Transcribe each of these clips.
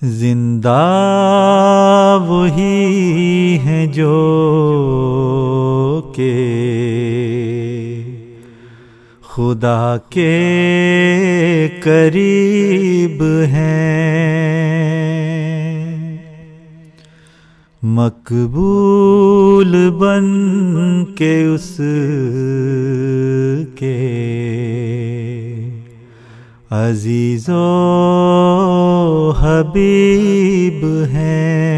زندہ وہی ہیں جو کہ خدا کے قریب ہیں، مقبول بن کے اس کے عزیز و حبیب ہیں۔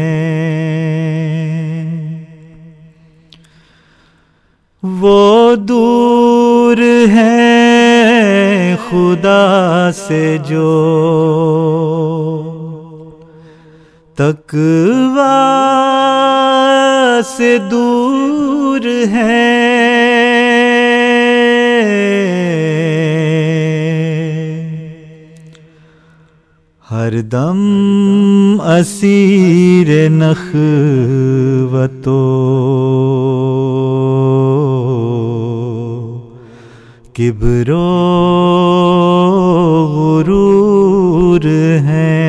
وہ دور ہیں خدا سے جو تقویٰ سے دور ہیں، ہر دم اسیر نخوت و کبر و غرور ہیں۔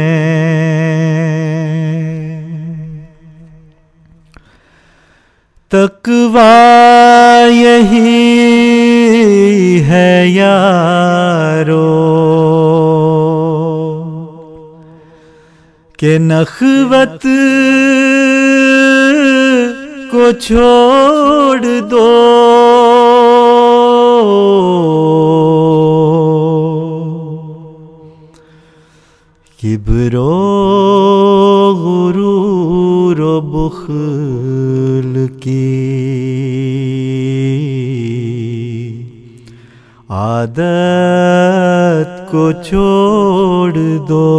تقویٰ یہی ہے یارو کہ نخوت کو چھوڑ دو، کبر و غرور و بخل کی عادت کو چھوڑ دو۔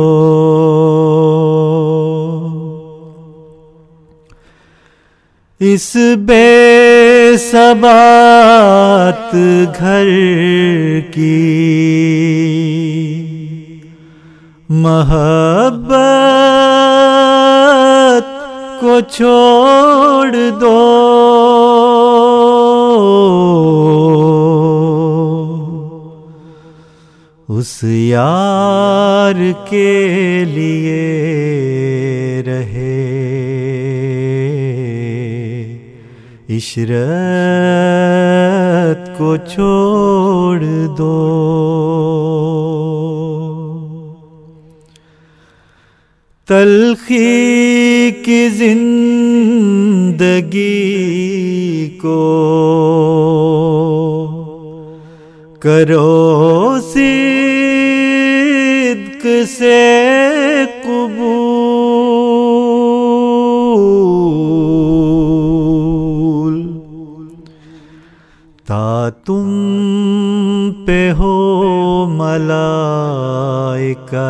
اس بے ثبات گھر کی محبت کو چھوڑ دو، اس یار کے لیے رہے عشرت کو چھوڑ دو۔ تلخی کی زندگی کو کرو صدق سے قبول، تا تم پہ ہو ملائکہ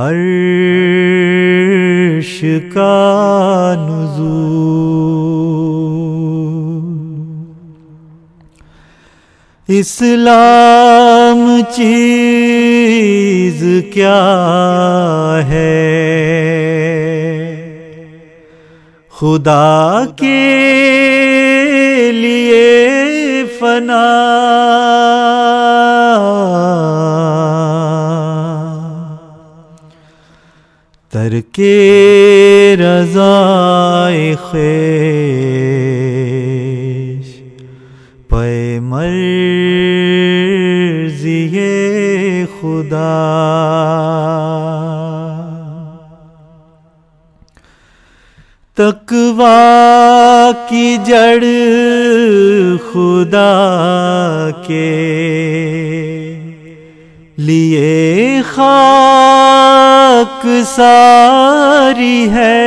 عرش کا نزول۔ اسلام چیز کیا ہے خدا کے لیے فنا، ترک رضائے خویش پے مرضی خدا۔ تقویٰ کی جڑ خدا کے لیے خاک ساری ہے،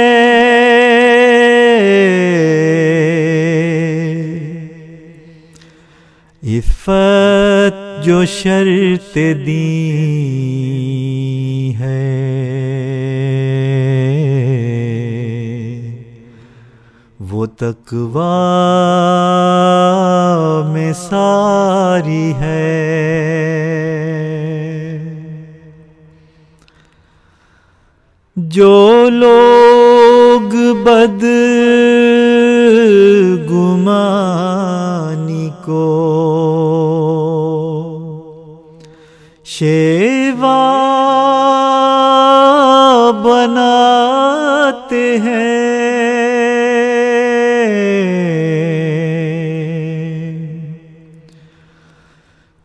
عفت جو شرط دین ہے، وہ تقویٰ میں ساری ہے۔ جو لوگ بد گمانی کو شیوا بناتے ہیں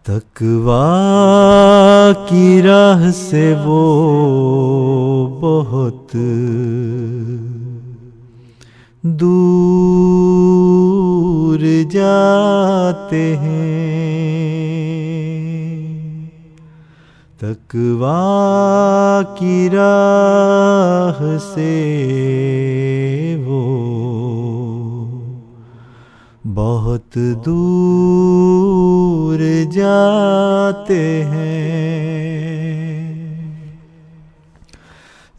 تقویٰ کی راہ سے وہ بہت دور جاتے ہیں تقویٰ کی راہ سے وہ بہت دور جاتے ہیں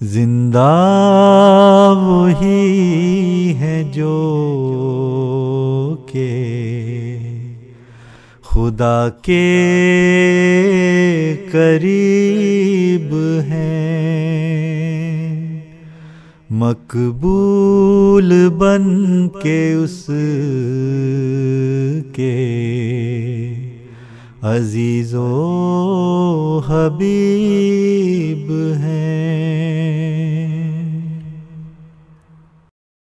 زندہ وہی ہے جو کہ خدا کے قریب ہیں مقبول بن کے اس کے عزیز و حبیب ہیں